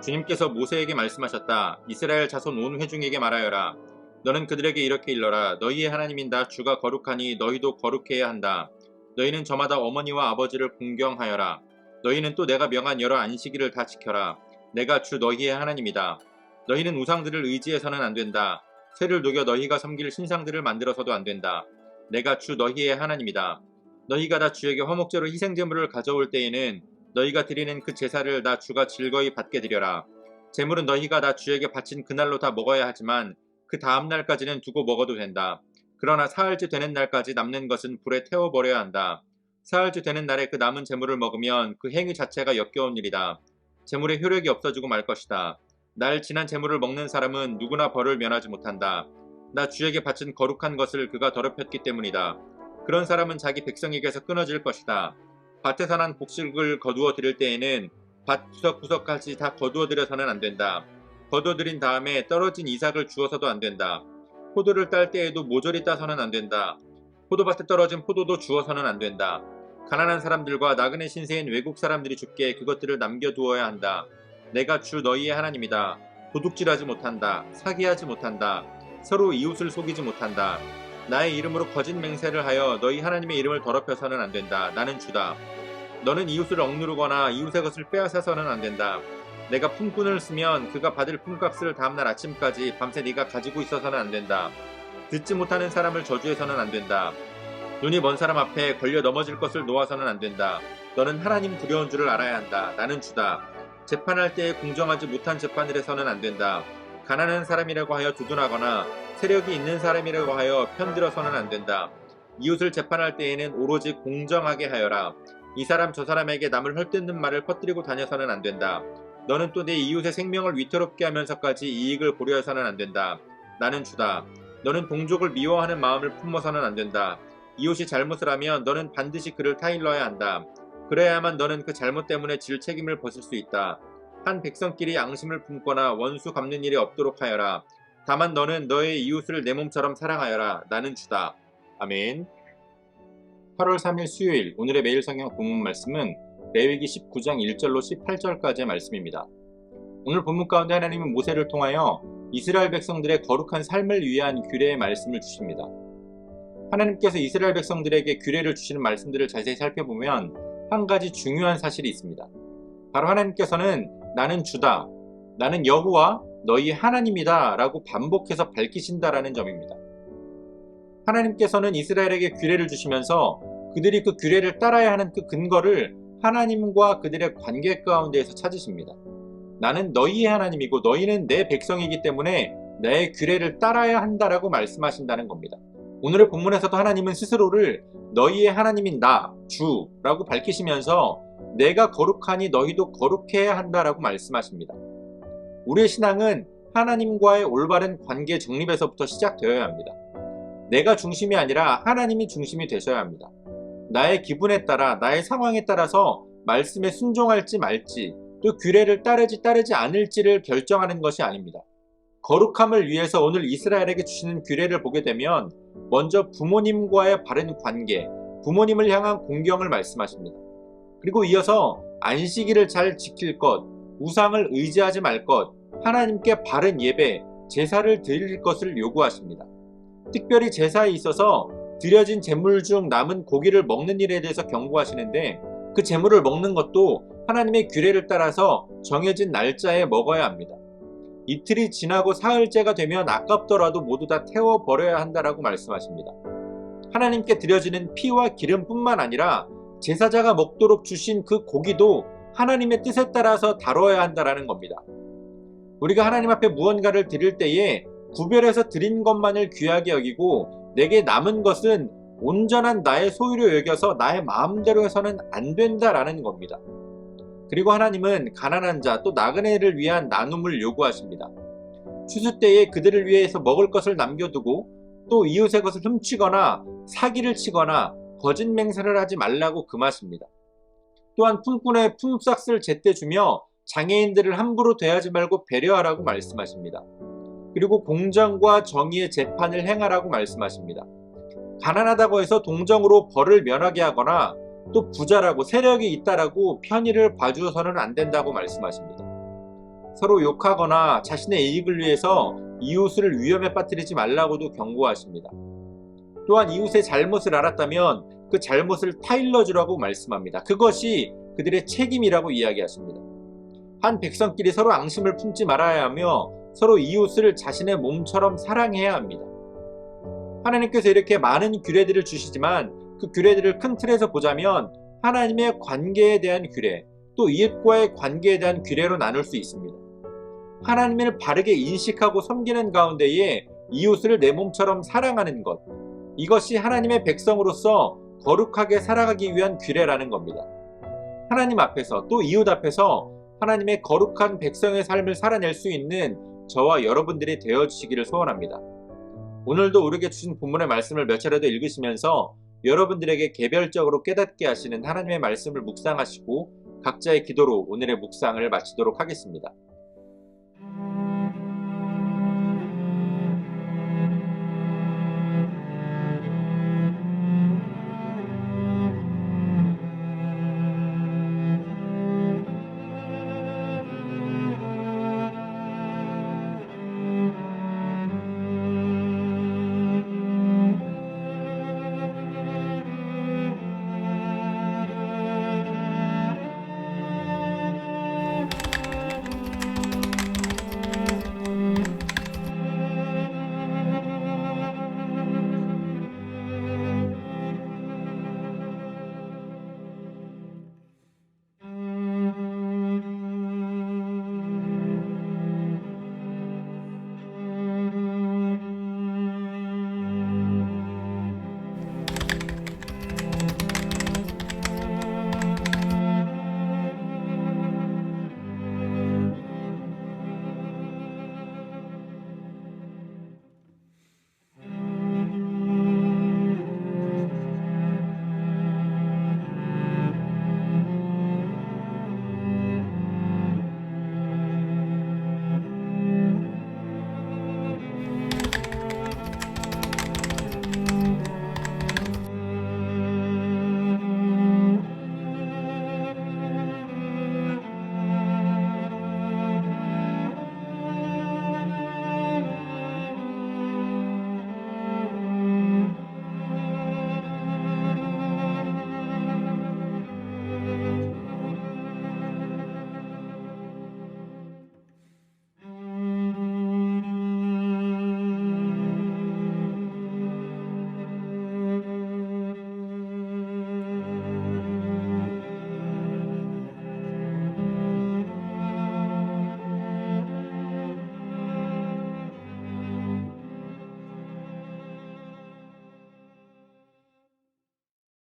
주님께서 모세에게 말씀하셨다. 이스라엘 자손 온 회중에게 말하여라. 너는 그들에게 이렇게 일러라. 너희의 하나님인 나 주가 거룩하니 너희도 거룩해야 한다. 너희는 저마다 어머니와 아버지를 공경하여라. 너희는 또 내가 명한 여러 안식일을 다 지켜라. 내가 주 너희의 하나님이다. 너희는 우상들을 의지해서는 안 된다. 쇠를 녹여 너희가 섬길 신상들을 만들어서도 안 된다. 내가 주 너희의 하나님이다. 너희가 다 주에게 화목제로 희생제물을 가져올 때에는 너희가 드리는 그 제사를 나 주가 즐거이 받게 드려라. 제물은 너희가 나 주에게 바친 그날로 다 먹어야 하지만 그 다음 날까지는 두고 먹어도 된다. 그러나 사흘째 되는 날까지 남는 것은 불에 태워버려야 한다. 사흘째 되는 날에 그 남은 제물을 먹으면 그 행위 자체가 역겨운 일이다. 제물의 효력이 없어지고 말 것이다. 날 지난 제물을 먹는 사람은 누구나 벌을 면하지 못한다. 나 주에게 바친 거룩한 것을 그가 더럽혔기 때문이다. 그런 사람은 자기 백성에게서 끊어질 것이다. 밭에서 난 곡식을 거두어 드릴 때에는 밭 구석구석까지 다 거두어 드려서는 안 된다. 거두어 드린 다음에 떨어진 이삭을 주어서도 안 된다. 포도를 딸 때에도 모조리 따서는 안 된다. 포도밭에 떨어진 포도도 주어서는 안 된다. 가난한 사람들과 나그네 신세인 외국 사람들이 죽게 그것들을 남겨두어야 한다. 내가 주 너희의 하나님이다. 도둑질하지 못한다. 사기하지 못한다. 서로 이웃을 속이지 못한다. 나의 이름으로 거짓 맹세를 하여 너희 하나님의 이름을 더럽혀서는 안 된다. 나는 주다. 너는 이웃을 억누르거나 이웃의 것을 빼앗아서는 안 된다. 내가 품꾼을 쓰면 그가 받을 품값을 다음날 아침까지 밤새 네가 가지고 있어서는 안 된다. 듣지 못하는 사람을 저주해서는 안 된다. 눈이 먼 사람 앞에 걸려 넘어질 것을 놓아서는 안 된다. 너는 하나님 두려운 줄을 알아야 한다. 나는 주다. 재판할 때에 공정하지 못한 재판을 해서는 안 된다. 가난한 사람이라고 하여 두둔하거나 세력이 있는 사람이라고 하여 편들어서는 안 된다. 이웃을 재판할 때에는 오로지 공정하게 하여라. 이 사람 저 사람에게 남을 헐뜯는 말을 퍼뜨리고 다녀서는 안 된다. 너는 또 내 이웃의 생명을 위태롭게 하면서까지 이익을 고려해서는 안 된다. 나는 주다. 너는 동족을 미워하는 마음을 품어서는 안 된다. 이웃이 잘못을 하면 너는 반드시 그를 타일러야 한다. 그래야만 너는 그 잘못 때문에 질 책임을 벗을 수 있다. 한 백성끼리 양심을 품거나 원수 갚는 일이 없도록 하여라. 다만 너는 너의 이웃을 내 몸처럼 사랑하여라. 나는 주다. 아멘. 8월 3일 수요일 오늘의 매일 성경 본문 말씀은 레위기 19장 1절로 18절까지의 말씀입니다. 오늘 본문 가운데 하나님은 모세를 통하여 이스라엘 백성들의 거룩한 삶을 위한 규례의 말씀을 주십니다. 하나님께서 이스라엘 백성들에게 규례를 주시는 말씀들을 자세히 살펴보면 한 가지 중요한 사실이 있습니다. 바로 하나님께서는 나는 주다, 나는 여호와 너희 하나님이다 라고 반복해서 밝히신다라는 점입니다. 하나님께서는 이스라엘에게 규례를 주시면서 그들이 그 규례를 따라야 하는 그 근거를 하나님과 그들의 관계 가운데에서 찾으십니다. 나는 너희의 하나님이고 너희는 내 백성이기 때문에 내 규례를 따라야 한다라고 말씀하신다는 겁니다. 오늘의 본문에서도 하나님은 스스로를 너희의 하나님인 나, 주라고 밝히시면서 내가 거룩하니 너희도 거룩해야 한다라고 말씀하십니다. 우리의 신앙은 하나님과의 올바른 관계 정립에서부터 시작되어야 합니다. 내가 중심이 아니라 하나님이 중심이 되셔야 합니다. 나의 기분에 따라 나의 상황에 따라서 말씀에 순종할지 말지 또 규례를 따르지 않을지를 결정하는 것이 아닙니다. 거룩함을 위해서 오늘 이스라엘에게 주시는 규례를 보게 되면 먼저 부모님과의 바른 관계, 부모님을 향한 공경을 말씀하십니다. 그리고 이어서 안식일을 잘 지킬 것, 우상을 의지하지 말 것, 하나님께 바른 예배, 제사를 드릴 것을 요구하십니다. 특별히 제사에 있어서 드려진 제물 중 남은 고기를 먹는 일에 대해서 경고하시는데 그 제물을 먹는 것도 하나님의 규례를 따라서 정해진 날짜에 먹어야 합니다. 이틀이 지나고 사흘째가 되면 아깝더라도 모두 다 태워버려야 한다라고 말씀하십니다. 하나님께 드려지는 피와 기름뿐만 아니라 제사자가 먹도록 주신 그 고기도 하나님의 뜻에 따라서 다뤄야 한다라는 겁니다. 우리가 하나님 앞에 무언가를 드릴 때에 구별해서 드린 것만을 귀하게 여기고 내게 남은 것은 온전한 나의 소유로 여겨서 나의 마음대로 해서는 안 된다라는 겁니다. 그리고 하나님은 가난한 자 또 나그네를 위한 나눔을 요구하십니다. 추수 때에 그들을 위해서 먹을 것을 남겨두고 또 이웃의 것을 훔치거나 사기를 치거나 거짓 맹세를 하지 말라고 금하십니다. 또한 품꾼의 품삯을 제때 주며 장애인들을 함부로 대하지 말고 배려하라고 말씀하십니다. 그리고 공정과 정의의 재판을 행하라고 말씀하십니다. 가난하다고 해서 동정으로 벌을 면하게 하거나 또 부자라고 세력이 있다라고 편의를 봐주어서는 안 된다고 말씀하십니다. 서로 욕하거나 자신의 이익을 위해서 이웃을 위험에 빠뜨리지 말라고도 경고하십니다. 또한 이웃의 잘못을 알았다면 그 잘못을 타일러주라고 말씀합니다. 그것이 그들의 책임이라고 이야기하십니다. 한 백성끼리 서로 앙심을 품지 말아야 하며 서로 이웃을 자신의 몸처럼 사랑해야 합니다. 하나님께서 이렇게 많은 규례들을 주시지만 그 규례들을 큰 틀에서 보자면 하나님의 관계에 대한 규례, 또 이웃과의 관계에 대한 규례로 나눌 수 있습니다. 하나님을 바르게 인식하고 섬기는 가운데에 이웃을 내 몸처럼 사랑하는 것, 이것이 하나님의 백성으로서 거룩하게 살아가기 위한 규례라는 겁니다. 하나님 앞에서 또 이웃 앞에서 하나님의 거룩한 백성의 삶을 살아낼 수 있는 저와 여러분들이 되어주시기를 소원합니다. 오늘도 우리에게 주신 본문의 말씀을 몇 차례 더 읽으시면서 여러분들에게 개별적으로 깨닫게 하시는 하나님의 말씀을 묵상하시고 각자의 기도로 오늘의 묵상을 마치도록 하겠습니다.